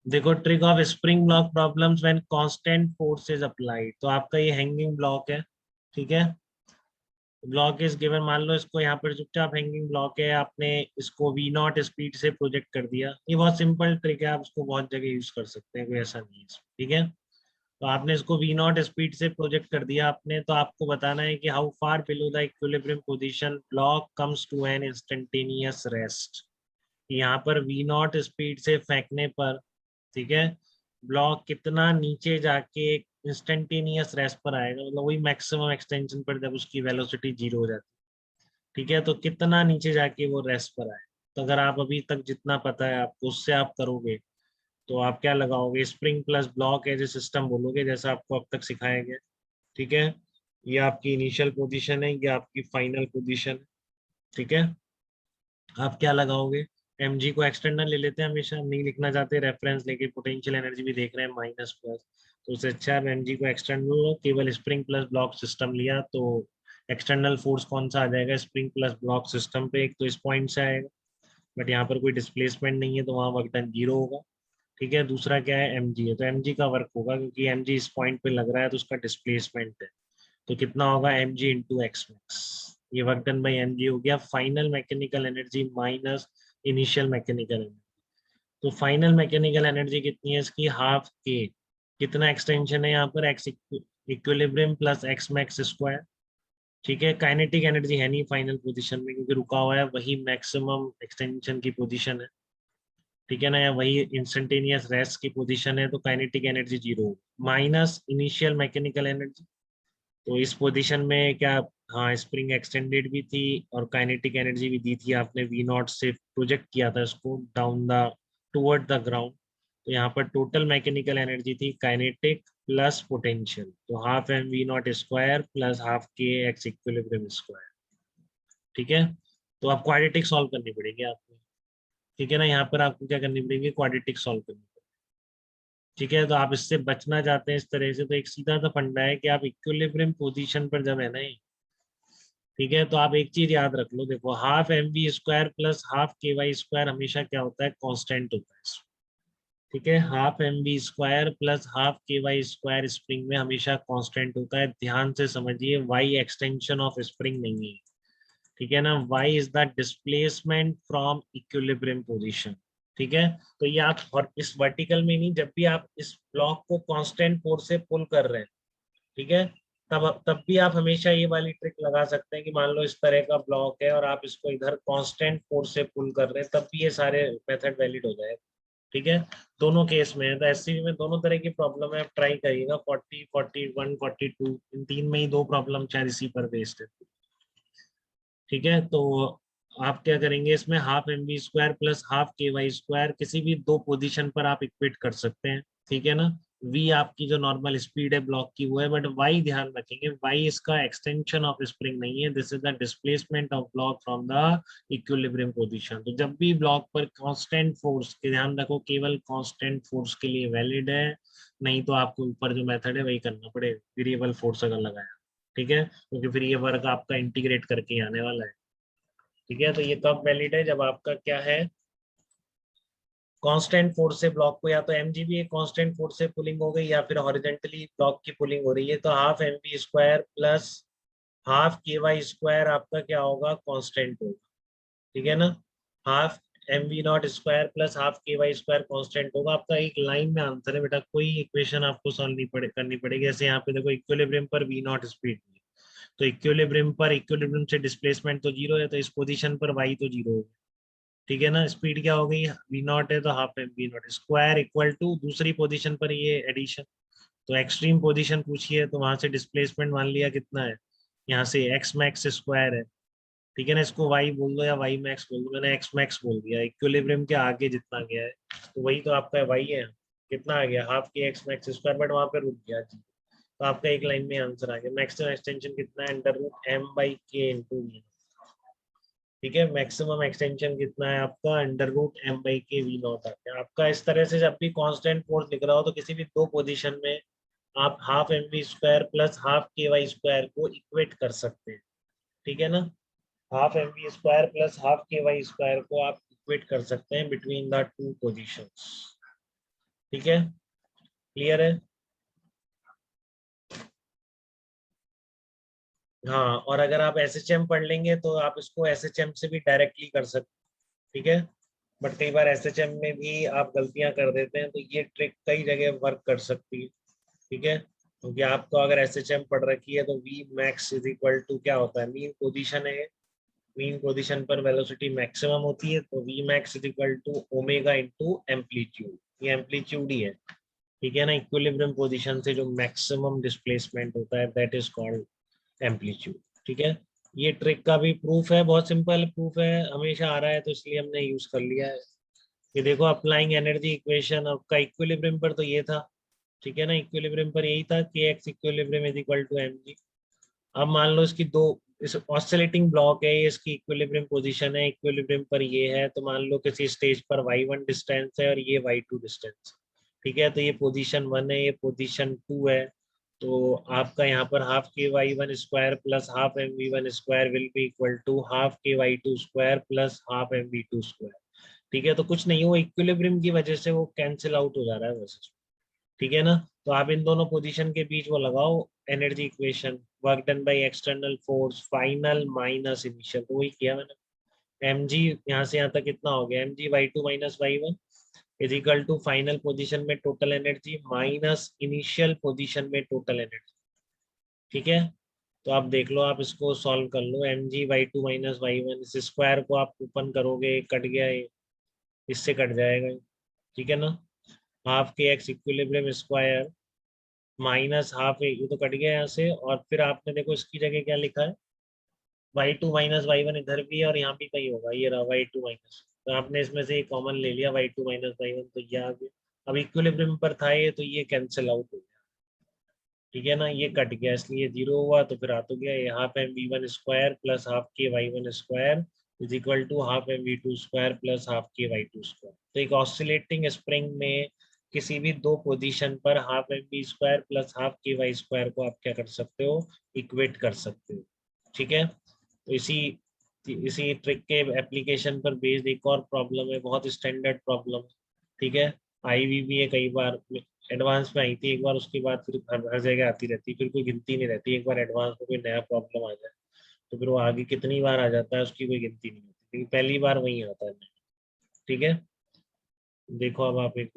देखो, trick of spring block problems when constant force is applied. तो आपका ये हैंगिंग ब्लॉक है, ठीक है। ब्लॉक इज गिवन, मान लो इसको यहाँ पर चुपचाप हैंगिंग ब्लॉक है, आपने इसको वी नॉट स्पीड से प्रोजेक्ट कर दिया। ये बहुत सिंपल ट्रिक है, आप इसको बहुत जगह यूज कर सकते हैं, कोई ऐसा नहीं है, ठीक है। तो आपने इसको वी नॉट स्पीड से प्रोजेक्ट कर दिया आपने, तो आपको बताना है कि how far below the equilibrium position block comes to an instantaneous rest. यहाँ पर वी नॉट स्पीड से फेंकने पर, ठीक है, ब्लॉक कितना नीचे जाके इंस्टेंटेनियस रेस्ट पर आएगा, मतलब वही मैक्सिमम एक्सटेंशन पर जब उसकी वेलोसिटी जीरो हो जाती है, ठीक है। तो कितना नीचे जाके वो रेस्ट पर आए। तो अगर आप अभी तक जितना पता है आपको उससे आप करोगे, तो आप क्या लगाओगे, spring plus block as a system बोलोगे, जैसा आपको अब तक सिखाया गया, ठीक है। ये आपकी इनिशियल पोजीशन है, ये आपकी फाइनल पोजीशन है, ठीक है। आप क्या लगाओगे, mg को एक्सटर्नल ले लेते हैं हमेशा, हम नहीं लिखना चाहते रेफरेंस लेके, पोटेंशियल एनर्जी भी देख रहे हैं माइनस प्लस, तो उससे अच्छा है mg को एक्सटर्नल, केवल स्प्रिंग प्लस ब्लॉक सिस्टम लिया तो एक्सटर्नल फोर्स कौन सा आ जाएगा स्प्रिंग प्लस ब्लॉक सिस्टम पे, एक तो इस पॉइंट से आएगा, बट यहाँ पर कोई डिस्प्लेसमेंट नहीं है तो वहाँ वर्क डन जीरो होगा, ठीक है। दूसरा क्या है, mg है, तो mg का वर्क होगा क्योंकि mg इस पॉइंट पे लग रहा है तो उसका डिस्प्लेसमेंट है, तो कितना होगा mg इंटू एक्स मैक्स, ये वर्क डन बाई mg हो गया final mechanical energy minus initial mechanical energy. तो फाइनल मैकेनिकल एनर्जी कितनी है इसकी, हाफ के, कितना एक्सटेंशन है यहाँ पर, x equilibrium plus x max square, ठीक है। काइनेटिक एनर्जी है नहीं फाइनल पोजीशन में क्योंकि रुका हुआ है, वही मैक्सिमम एक्सटेंशन की पोजीशन है, ठीक है ना, या वही इंस्टेंटेनियस रेस्ट की पोजीशन है, तो kinetic energy zero minus initial mechanical energy. तो इस पोजीशन में क्या, हाँ स्प्रिंग एक्सटेंडेड भी थी और काइनेटिक एनर्जी भी दी थी आपने, वी नॉट से प्रोजेक्ट किया था इसको down the toward the ground, तो यहाँ पर टोटल मैकेनिकल एनर्जी थी काइनेटिक प्लस पोटेंशियल, तो half m v not square plus half k x equilibrium square, ठीक है। तो आप क्वाड्रेटिक सॉल्व करनी पड़ेगी आपको, ठीक है ना, यहाँ पर आपको क्या करनी पड़ेगी, क्वाड्रेटिक सॉल्व करनी पड़ेगी, ठीक है। तो आप इससे बचना चाहते हैं इस तरह से, तो एक सीधा सा फंडा है कि आप इक्विलिब्रियम पोजीशन पर जब है ना, ठीक है, तो आप एक चीज याद रख लो, देखो half m v square plus half k y square हमेशा क्या होता है, कांस्टेंट होता है, ठीक है। Half m v square plus half k y square spring में हमेशा कांस्टेंट होता है, ध्यान से समझिए, वाई एक्सटेंशन ऑफ स्प्रिंग नहीं है, ठीक है ना, y is the displacement from equilibrium position, ठीक है। तो ये आप, और इस वर्टिकल में नहीं, जब भी आप इस ब्लॉक को कांस्टेंट फोर्स से पुल कर रहे हैं, ठीक है, तब भी आप हमेशा ये वाली ट्रिक लगा सकते हैं कि मान लो इस तरह का ब्लॉक है और आप इसको इधर कांस्टेंट फोर्स से पुल कर रहे हैं, तब भी ये सारे मेथड वैलिड हो जाए, ठीक है। दोनों केस में, तो एससीबी में दोनों तरह की प्रॉब्लम है, आप ट्राई करिएगा, 40, 41, 42, इन तीन में ही दो प्रॉब्लम शायद इसी पर बेस्ड है, ठीक है। तो आप क्या करेंगे इसमें, half m b square plus half k y square किसी भी दो पोजीशन पर आप इक्वेट कर सकते हैं, ठीक है ना। वी आपकी जो नॉर्मल स्पीड है ब्लॉक की वो है, बट वाई ध्यान रखेंगे, वाई इसका एक्सटेंशन ऑफ स्प्रिंग नहीं है, this is the displacement of block from the equilibrium position. तो जब भी ब्लॉक पर कांस्टेंट फोर्स के, ध्यान रखो केवल कांस्टेंट फोर्स के लिए वैलिड है, नहीं तो आपको ऊपर जो मेथड है वही करना पड़ेगा, वेरिएबल फोर्स अगर लगाया, ठीक है, क्योंकि फिर ये वर्क आपका इंटीग्रेट करके आने वाला है, ठीक है। तो ये कब वैलिड है, जब आपका क्या है, कांस्टेंट फोर्स से ब्लॉक को, या तो एमजीबी एक कांस्टेंट फोर्स से पुलिंग हो गई या फिर हॉरिजेंटली ब्लॉक की पुलिंग हो रही है, तो half m b square plus half k y square आपका क्या होगा, कांस्टेंट होगा, ठीक है ना। Half m v not square plus half k y square constant होगा, आपका एक लाइन में आंसर है बेटा, कोई इक्वेशन आपको सॉल्व नहीं करनी पड़ेगी। जैसे यहाँ पे देखो इक्विलिब्रियम पर वी नॉट स्पीड, तो इक्विलिब्रियम पर, इक्विलिब्रियम से डिस्प्लेसमेंट तो जीरो है, तो इस पोजीशन पर वाई तो जीरो होगा, ठीक है ना। स्पीड क्या हो गई, वी नॉट है तो half m v not square equal to दूसरी पोजीशन पर ये एडिशन, तो एक्सट्रीम पोजीशन पूछिए है तो वहां से डिस्प्लेसमेंट मान लिया कितना है, यहाँ से एक्स मैक्स स्क्वायर है, ठीक है ना, इसको वाई बोल दो या वाई मैक्स बोल दो, मैंने एक्स मैक्स बोल दिया, इक्विलिब्रियम के आगे जितना गया है तो वही तो आपका वाई है, कितना आ गया, half k x max square, but वहां पे रुक गया जी, तो आपका एक लाइन में आंसर आ गया। मैक्सिमम एक्सटेंशन कितना है, अंडर रूट एम बाई के इंटू वी, ठीक है। मैक्सिमम एक्सटेंशन कितना है आपका, अंडर रूट एम बाई के वी नॉट आ गया आपका। इस तरह से जब भी कांस्टेंट फोर्स लिख रहा हो तो किसी भी दो पोजीशन में आप half m v square plus half k y square को इक्वेट कर सकते हैं, ठीक है ना। Half m v square plus half k y square को आप इक्वेट कर सकते हैं बिटवीन द टू पोजीशंस, ठीक है, क्लियर है? हाँ, और अगर आप एसएचएम पढ़ लेंगे तो आप इसको एसएचएम से भी डायरेक्टली कर सकते, ठीक है। बट कई बार एसएचएम में भी आप गलतियां कर देते हैं, तो ये ट्रिक कई जगह वर्क कर सकती है, ठीक है। क्योंकि आपको अगर एसएचएम पढ़ रखी है तो v max is equal to क्या होता है, मीन पोजीशन है, मीन पोजीशन पर वेलोसिटी मैक्सिमम होती है, तो v max is equal to omega into amplitude, ये एम्पलीट्यूड ही है, ठीक है ना। इक्विलिब्रियम पोजीशन से जो मैक्सिमम डिस्प्लेसमेंट होता है दैट इज कॉल्ड एम्पलीट्यूड, ठीक है। ये ट्रिक का भी प्रूफ है, बहुत सिंपल प्रूफ है, हमेशा आ रहा है तो इसलिए हमने यूज कर लिया है। ये देखो, अप्लाइंग एनर्जी इक्वेशन आपका इक्विलिब्रियम पर तो ये था, ठीक है ना, इक्विलिब्रियम पर यही था कि x equilibrium is equal to m g. अब मान लो इसकी दो, इस ऑसिलेटिंग ब्लॉक है, ये इसकी इक्विलिब्रियम पोजीशन है, इक्विलिब्रियम पर ये है, तो मान लो किसी स्टेज पर y1 डिस्टेंस है और ये y2 डिस्टेंस, ठीक है। तो ये पोजीशन 1 है, ये पोजीशन 2 है, तो आपका यहाँ पर half k y1 square plus half mv1 square will be equal to half k y2 square plus half mv2 square, ठीक है। तो कुछ नहीं, वो इक्विलिब्रियम की वजह से वो कैंसिल आउट हो जा रहा है वैसे, ठीक है ना। तो आप इन दोनों पोजीशन के बीच वो लगाओ energy equation, work done by external force final minus initial, तो वही किया मैंने। एम जी यहाँ से यहाँ तक कितना हो गया, m g y2 minus y1 is equal to final position में total energy minus initial position में टोटल एनर्जी, ठीक है। तो आप देख लो, आप इसको सॉल्व कर लो, M g y2 minus y1, इस स्क्वायर को आप ओपन करोगे, कट गया ये, इससे कट जाएगा ये, ठीक है ना। Half k x equilibrium square minus half है, ये तो कट गया यहाँ से, और फिर आपने देखो इसकी जगह क्या लिखा है, y2 माइनस y1 इधर भी है और यहाँ भी कहीं होगा, ये रहा y2 माइनस, तो आपने इसमें से कॉमन ले लिया y2 माइनस y1, तो ये आ गया। अब इक्विलिब्रियम पर था ये, तो ये कैंसिल आउट हो गया, ठीक है ना, ये कट गया इसलिए जीरो हुआ, तो फिर आ तो गया ये half m v one square plus half k y1 square is equal to half m v two square plus half k y2 square. तो एक ऑसिलेटिंग स्प्रिंग में किसी भी दो पोजीशन पर half m v square plus half k y square को आप क्या कर सकते हो, इक्वेट कर सकते हो, ठीक है। तो इसी इसी ट्रिक के एप्लीकेशन पर बेस्ड एक और प्रॉब्लम है, बहुत स्टैंडर्ड प्रॉब्लम, ठीक है। आई हुई भी है कई बार, एडवांस में आई थी एक बार, उसके बाद फिर हर जगह आती रहती, फिर कोई गिनती नहीं रहती, एक बार एडवांस में कोई नया प्रॉब्लम आ जाए तो फिर वो आगे कितनी बार आ जाता है उसकी कोई गिनती नहीं होती, लेकिन पहली बार वही आता है, ठीक है। देखो अब आप एक